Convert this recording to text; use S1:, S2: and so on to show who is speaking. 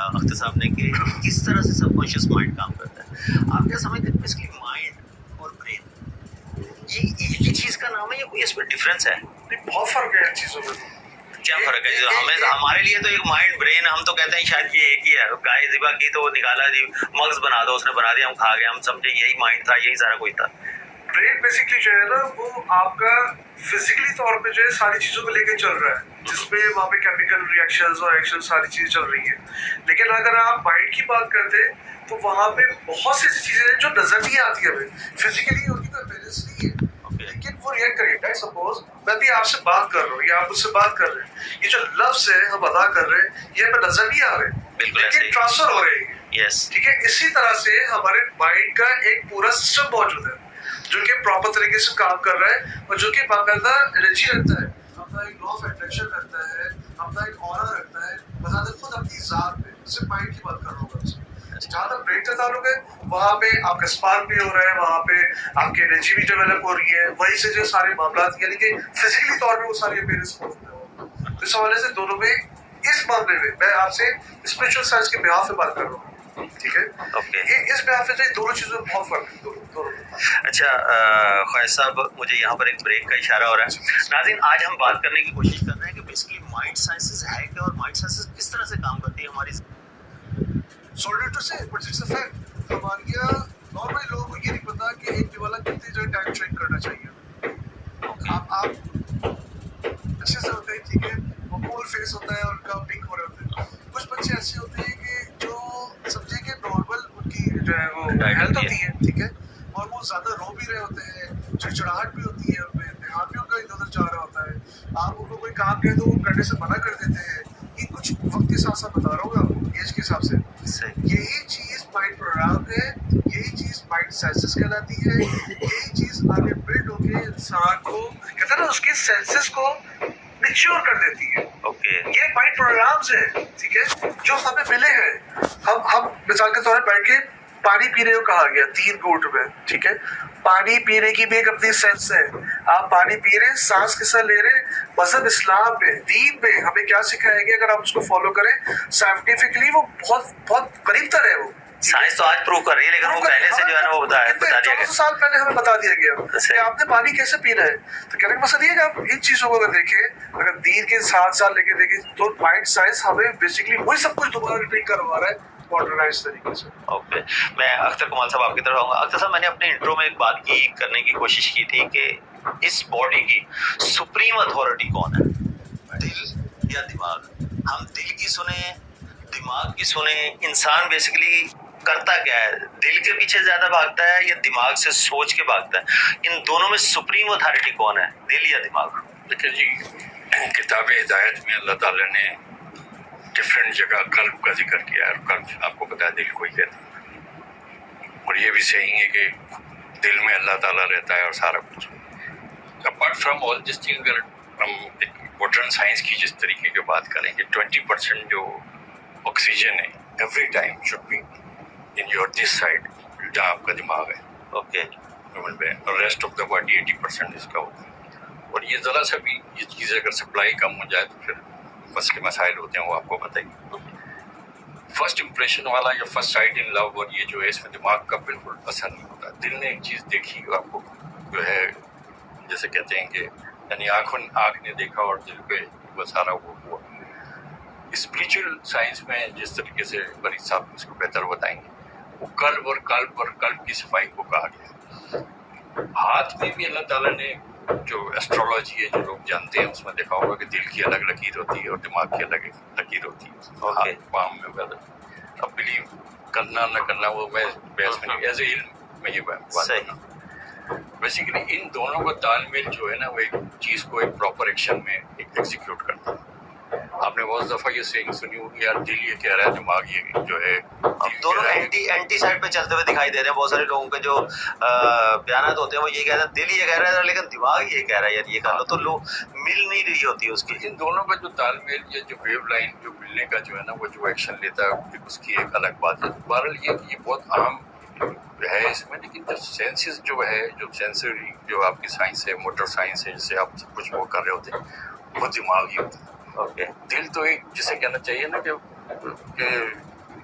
S1: اختر صاحب نے کہ کس طرح سے سب کانشیس مائنڈ کام کرتا ہے. آپ کیا سمجھتے ہیں بیسکلی مائنڈ اور برین یہ ایک ہی چیز کا نام ہے یا کوئی اس میں ڈفرینس ہے؟
S2: بہت فرق ہے ان چیزوں میں.
S1: کیا فرق ہے؟ ہمیں ہمارے لیے تو ایک مائنڈ برین ہم تو کہتے ہیں شاید یہ ایک ہی ہے. گائے ذبح کی تو نکالا جی مغز بنا دو, اس نے بنا دیا, ہم کھا گئے, ہم سمجھے یہی مائنڈ تھا, یہی سارا کچھ تھا.
S2: برین بیسکلی جو ہے نا وہ آپ کا فزیکلی طور پہ جو ہے ساری چیزوں کو لے کے چل رہا ہے, جس میں وہاں پہ کیمیکل ریئیکشنز اور ایکشن ساری چیزیں چل رہی ہیں. لیکن اگر آپ مائنڈ کی بات کرتے تو وہاں پہ بہت سی ایسی چیزیں ہیں جو نظر نہیں آتی ہمیں, فزیکلی ان کی کوئی بیلنس نہیں ہے لیکن وہ ریئیکٹ کریں گے. سپوز میں بھی آپ سے بات کر رہا ہوں یا آپ مجھ سے بات کر رہے ہیں, یہ جو لفظ ہے ہم ادا کر رہے ہیں یہ ہمیں نظر نہیں آ رہے لیکن ٹرانسفر ہو رہے ہیں. ٹھیک ہے, اسی طرح سے ہمارے مائنڈ کا ایک پورا سسٹم موجود ہے جو کہ پراپر طریقے سے کام کر رہا ہے اور جو کہ باقاعدہ انرجی رکھتا ہے, اپنا ایک لا آف اٹریکشن رکھتا ہے, اپنا ایک آرا رکھتا ہے بذات خود اپنی ذات پہ. صرف مائنڈ کی بات کر رہا ہوں. جہاں تک برین کا تعلق ہے وہاں پہ آپ کا اسپارک بھی ہو رہا ہے, وہاں پہ آپ کی انرجی بھی ڈیولپ ہو رہی ہے, وہیں سے جو سارے معاملات یعنی کہ فزیکلی طور پہ وہ ساری اپیرنس ہوتے ہیں. اس حوالے سے دونوں میں اس معاملے میں میں آپ سے اسپرچل سائنس کے بیہاف پہ بات کر رہا ہوں. ٹھیک ہے, اس بیہاف سے دونوں چیزوں میں بہت فرق ہے.
S1: اچھا خواجہ صاحب, مجھے یہاں پر ایک بریک کا اشارہ ہو رہا ہے. ناظرین, آج ہم بات کرنے کی کوشش کر رہے ہیں کہ بیسکلی مائنڈ سائنسز ہے کیا اور مائنڈ سائنسز کس طرح سے کام کرتی ہے ہماری.
S2: Sorry to say, but it's a fact. ہمارے یہاں نارملی لوگوں کو یہ نہیں پتا کہ ایک دیوالا کتنی جو ٹائم ٹرین کرنا چاہیے. آپ اچھے سے ہوتے ہیں, ٹھیک ہے, وہ کول فیس ہوتا ہے اور ان کا پنک ہو رہے ہوتے ہیں. کچھ بچے ایسے ہوتے ہیں کہ جو سمجھے کہ نارمل ان کی جو ہے وہ ہیلتھ ہوتی ہے, ٹھیک ہے, اور وہ زیادہ رو بھی رہے ہوتے ہیں, چڑچڑاہٹ بھی ہوتی ہے ان میں, دھیان بھی ان کا ادھر ادھر جا رہا ہوتا ہے. آپ ان کو کوئی کام کہے تو وہ کرنے سے منع کر دیتے ہیں. یہ کچھ وقت کے ساتھ ساتھ بتا رہا ہوں آپ ایج کے حساب سے. یہی چیز مائنڈ پروگرام ہے, یہی چیز مائنڈ سینسز کہلاتی ہے, یہی چیز آگے بلڈ ہو کے انسان کو کہتے ہیں نا اس کے سینسز کو میچور کر دیتی ہے. یہ مائنڈ پروگرامز ہیں, ٹھیک ہے, جو ہمیں ملے ہیں. ہم مثال کے طور پر بیٹھ کے پانی پینے کو کہا گیا 3 گھونٹ میں, ٹھیک ہے, پانی پینے کی بھی ایک اپنی سینس ہے. آپ پانی پی رہے ہیں, سانس کے ساتھ لے رہے ہیں. مذہب اسلام میں, دین میں ہمیں کیا سکھایا گیا اگر آپ اس کو فالو کریں سائنٹیفکلی وہ بہت بہت قریب تر ہے. وہ
S1: سائنس تو آج پروو کر رہی ہے لیکن وہ پہلے سے جو ہے نا وہ بتا دیا گیا.
S2: 1400 سال پہلے ہمیں بتا دیا گیا کہ آپ نے پانی کیسے پینا ہے. تو کہنے کا مقصد یہ ہے کہ آپ ان چیزوں کو اگر دیکھیں, اگر دین کے 7 سال لے کے دیکھیں تو مائنڈ سائنس ہمیں بیسکلی وہی سب کچھ دوبارہ ریپیٹ کروا رہا ہے ماڈرنائز طریقے سے.
S1: اوکے, میں اختر کمال صاحب آپ کی طرف آؤں گا. اختر صاحب, میں نے اپنے انٹرو میں ایک بات کرنے کی کوشش کی تھی کہ اس باڈی کی سپریم اتھارٹی کون ہے, دل یا دماغ؟ ہم دل کی سنیں, دماغ کی سنیں, انسان بیسکلی کرتا کیا ہے, دل کے پیچھے زیادہ بھاگتا ہے یا دماغ سے سوچ کے بھاگتا ہے؟ ان دونوں میں سپریم اتھارٹی کون ہے, دل یا دماغ؟
S3: دیکھیں جی, کتاب ہدایت میں اللہ تعالیٰ نے ڈفرینٹ جگہ قلب کا ذکر کیا ہے, اور قلب آپ کو پتا ہے دل کو ہی کہتے ہیں, اور یہ بھی صحیح ہے کہ دل میں اللہ تعالیٰ رہتا ہے اور سارا کچھ. Apart from all this thing, اگر ہم ایک ماڈرن سائنس کی جس طریقے کی بات کریں کہ 20% جو آکسیجن ہے every time should be in your this side جہاں آپ کا دماغ ہے, اوکے, اور ریسٹ آف دا باڈی 80% اس کا ہوتا ہے. اور یہ ذرا سا بھی یہ چیزیں اگر سپلائی کم ہو جائے تو پھر مسئلے مسائل ہوتے ہیں, وہ آپ کو بتائیے. فرسٹ امپریشن والا یا فرسٹ سائٹ ان لو, اور یہ جو ہے اس میں دماغ کا بالکل اثر نہیں ہوتا. دل نے ایک چیز دیکھی آپ کو جو ہے جیسے کہتے ہیں کہ یعنی آنکھ نے دیکھا اور دل پہ وہ سارا وہ ہوا. اسپریچول سائنس میں جس طریقے سے بری صاحب اس کو بہتر بتائیں گے, وہ قلب اور قلب کی صفائی کو کہا گیا. ہاتھ میں بھی اللہ تعالیٰ نے جو ایسٹرولوجی ہے جو لوگ جانتے ہیں اس میں دیکھا ہوگا کہ دل کی الگ لکیر ہوتی ہے اور دماغ کی الگ لکیر ہوتی ہے. پام میں اب بلیو کرنا نہ کرنا وہ میں بحث میں نہیں, ایز اے علم میں یہ بات بیسیکلی ان دونوں کا تال میل جو ہے نا وہ ایک چیز کو ایک پراپر ایکشن میں ایگزیکیوٹ کرتا ہے. آپ نے بہت دفعہ یہ سینگ سنی ہوگی, یار دل یہ کہہ رہا ہے دماغ یہ جو ہے,
S1: دونوں اینٹی سائڈ پہ چلتے ہوئے دکھائی دے رہے ہیں. بہت سارے لوگوں کے جو بیانات ہوتے ہیں وہ یہ کہتے ہیں دل یہ کہہ رہا ہے لیکن دماغ یہ کہہ رہا ہے یار یہ کر لو, تو لوگ مل نہیں رہی ہوتی اس کی.
S3: ان دونوں کا جو تال میل یا جو ویو لائن جو ملنے کا جو ہے نا وہ جو ایکشن لیتا ہے اس کی ایک الگ بات ہے. بہرحال یہ بہت اہم ہے اس میں. لیکن جو سینسز جو ہے, جو سینسری جو آپ کی سائنس ہے, موٹر سائنس ہے, جس سے آپ سب کچھ وہ کر رہے ہوتے ہیں, وہ دماغ ہی ہوتا ہے. دل تو ایک جسے کہنا چاہیے نا کہ